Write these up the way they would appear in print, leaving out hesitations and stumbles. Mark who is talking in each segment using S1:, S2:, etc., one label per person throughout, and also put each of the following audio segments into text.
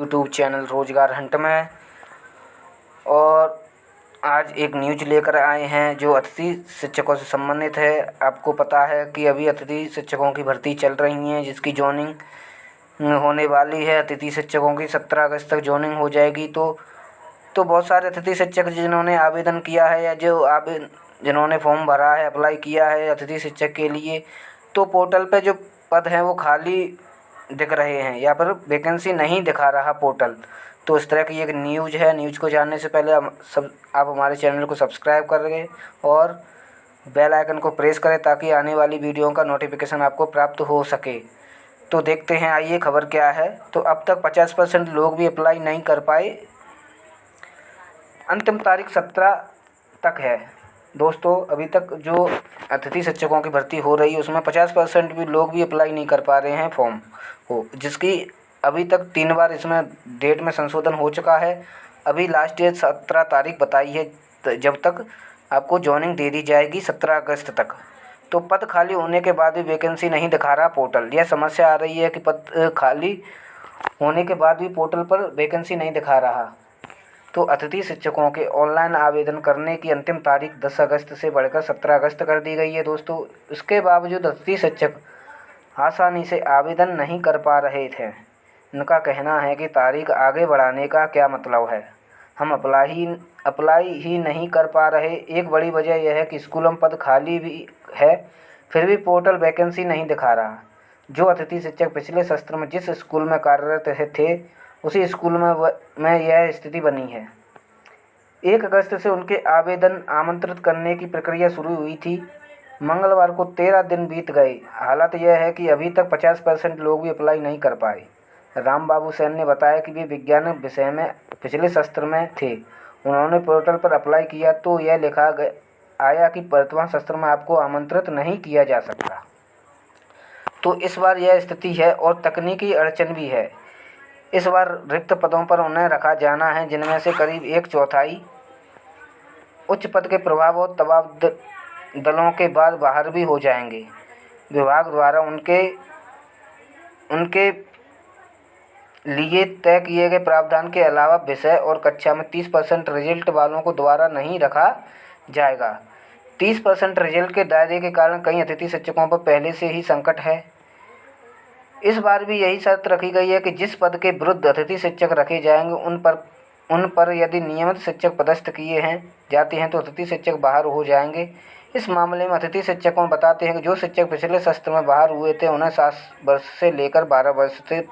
S1: YouTube channel रोजगार Hunt में। और आज एक न्यूज़ लेकर आए हैं जो अतिथि शिक्षकों से संबंधित है। आपको पता है कि अभी अतिथि शिक्षकों की भर्ती चल रही है, जिसकी जॉइनिंग होने वाली है। अतिथि शिक्षकों की 17 अगस्त तक जॉइनिंग हो जाएगी। तो बहुत सारे अतिथि शिक्षक जिन्होंने आवेदन किया है या जिन्होंने फॉर्म भरा है, अप्लाई किया है अतिथि शिक्षक के लिए, तो पोर्टल पे जो पद हैं वो खाली दिख रहे हैं या पर वैकेंसी नहीं दिखा रहा पोर्टल। तो इस तरह की एक न्यूज़ है। न्यूज़ को जानने से पहले आप हमारे चैनल को सब्सक्राइब करें और बेल आइकन को प्रेस करें ताकि आने वाली वीडियो का नोटिफिकेशन आपको प्राप्त हो सके। तो देखते हैं आइए खबर क्या है। तो अब तक 50% लोग भी अप्लाई नहीं कर पाए। अंतिम तारीख 17 तक है दोस्तों। अभी तक जो अतिथि शिक्षकों की भर्ती हो रही है उसमें 50% भी लोग भी अप्लाई नहीं कर पा रहे हैं फॉर्म को, जिसकी अभी तक 3 बार इसमें डेट में संशोधन हो चुका है। अभी लास्ट डेट 17 तारीख बताई है, जब तक आपको जॉइनिंग दे दी जाएगी 17 अगस्त तक। तो पद खाली होने के बाद भी वैकेंसी नहीं दिखा रहा पोर्टल। यह समस्या आ रही है कि पद खाली होने के बाद भी पोर्टल पर वैकेंसी नहीं दिखा रहा। तो अतिथि शिक्षकों के ऑनलाइन आवेदन करने की अंतिम तारीख 10 अगस्त से बढ़कर 17 अगस्त कर दी गई है दोस्तों। इसके बावजूद अतिथि शिक्षक आसानी से आवेदन नहीं कर पा रहे थे। इनका कहना है कि तारीख आगे बढ़ाने का क्या मतलब है, हम अप्लाई ही नहीं कर पा रहे। एक बड़ी वजह यह है कि स्कूलों में पद खाली भी है, फिर भी पोर्टल वैकेंसी नहीं दिखा रहा। जो अतिथि शिक्षक पिछले सत्र में जिस स्कूल में कार्यरत थे उसी स्कूल में यह स्थिति बनी है। 1 अगस्त से उनके आवेदन आमंत्रित करने की प्रक्रिया शुरू हुई थी। मंगलवार को 13 दिन बीत गए। हालत यह है कि अभी तक 50% लोग भी अप्लाई नहीं कर पाए। राम बाबू सेन ने बताया कि वे विज्ञान विषय में पिछले सत्र में थे। उन्होंने पोर्टल पर अप्लाई किया तो यह लिखा आया कि वर्तमान सत्र में आपको आमंत्रित नहीं किया जा सकता। तो इस बार यह स्थिति है और तकनीकी अड़चन भी है। इस बार रिक्त पदों पर उन्हें रखा जाना है, जिनमें से करीब 1/4 उच्च पद के प्रभाव और तबादलों के बाद बाहर भी हो जाएंगे। विभाग द्वारा उनके लिए तय किए गए प्रावधान के अलावा विषय और कक्षा में 30% रिजल्ट वालों को दोबारा नहीं रखा जाएगा। 30% रिजल्ट के दायरे के कारण कई अतिथि शिक्षकों पर पहले से ही संकट है। इस बार भी यही शर्त रखी गई है कि जिस पद के विरुद्ध अतिथि शिक्षक रखे जाएंगे उन पर यदि नियमित शिक्षक पदस्थ किए जाते हैं तो अतिथि शिक्षक बाहर हो जाएंगे। इस मामले में अतिथि शिक्षकों बताते हैं कि जो शिक्षक पिछले सत्र में बाहर हुए थे उन्हें 7 वर्ष से लेकर 12 वर्ष से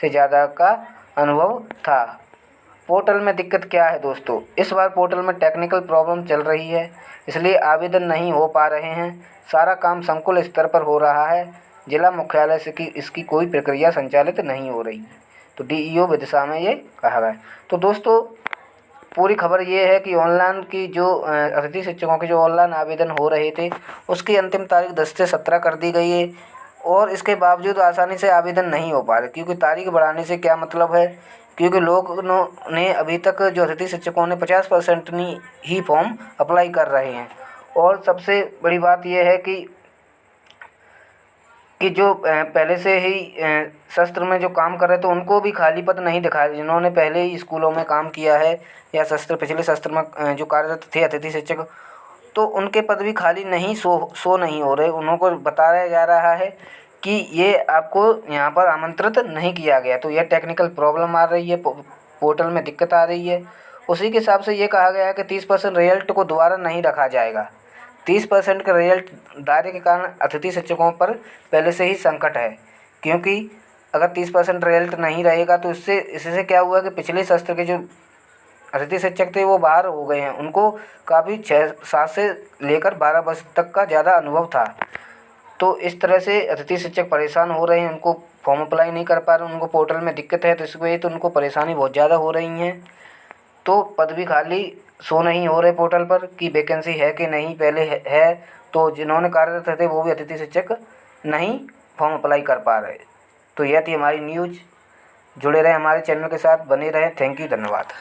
S1: ज़्यादा का अनुभव था। पोर्टल में दिक्कत क्या है दोस्तों? इस बार पोर्टल में टेक्निकल प्रॉब्लम चल रही है, इसलिए आवेदन नहीं हो पा रहे हैं। सारा काम संकुल स्तर पर हो रहा है। जिला मुख्यालय से इसकी कोई प्रक्रिया संचालित नहीं हो रही। तो डीईओ विदिशा में ये कहा गया है। तो दोस्तों पूरी खबर ये है कि ऑनलाइन की जो अतिथि शिक्षकों के जो ऑनलाइन आवेदन हो रहे थे उसकी अंतिम तारीख 10 से 17 कर दी गई है और इसके बावजूद आसानी से आवेदन नहीं हो पा रहे। क्योंकि तारीख बढ़ाने से क्या मतलब है, क्योंकि लोगों ने अभी तक जो अतिथि शिक्षकों ने 50% ही फॉर्म अप्लाई कर रहे हैं। और सबसे बड़ी बात यह है कि जो पहले से ही सत्र में जो काम कर रहे थे उनको भी खाली पद नहीं दिखाए। जिन्होंने पहले ही स्कूलों में काम किया है या पिछले सत्र में जो कार्यरत थे अतिथि शिक्षक, तो उनके पद भी खाली नहीं शो नहीं हो रहे। उनको बताया जा रहा है कि ये आपको यहाँ पर आमंत्रित नहीं किया गया। तो यह टेक्निकल प्रॉब्लम आ रही है, पोर्टल में दिक्कत आ रही है। उसी के हिसाब से ये कहा गया है कि 30% रिजल्ट को दोबारा नहीं रखा जाएगा। 30% के रिजल्ट दायरे के कारण अतिथि शिक्षकों पर पहले से ही संकट है। क्योंकि अगर 30% रिजल्ट नहीं रहेगा तो इससे क्या हुआ कि पिछले सत्र के जो अतिथि शिक्षक थे वो बाहर हो गए हैं। उनको काफ़ी 7 से लेकर 12 वर्ष तक का ज़्यादा अनुभव था। तो इस तरह से अतिथि शिक्षक परेशान हो रहे हैं। उनको फॉर्म अप्लाई नहीं कर पा रहे, उनको पोर्टल में दिक्कत है, तो इस वजह तो उनको परेशानी बहुत ज़्यादा हो रही है। तो पद भी खाली शो नहीं हो रहे पोर्टल पर कि वैकेंसी है कि नहीं। पहले है तो जिन्होंने कार्यरत थे वो भी अतिथि शिक्षक नहीं फॉर्म अप्लाई कर पा रहे। तो यह थी हमारी न्यूज़। जुड़े रहे हमारे चैनल के साथ, बने रहें। थैंक यू, धन्यवाद।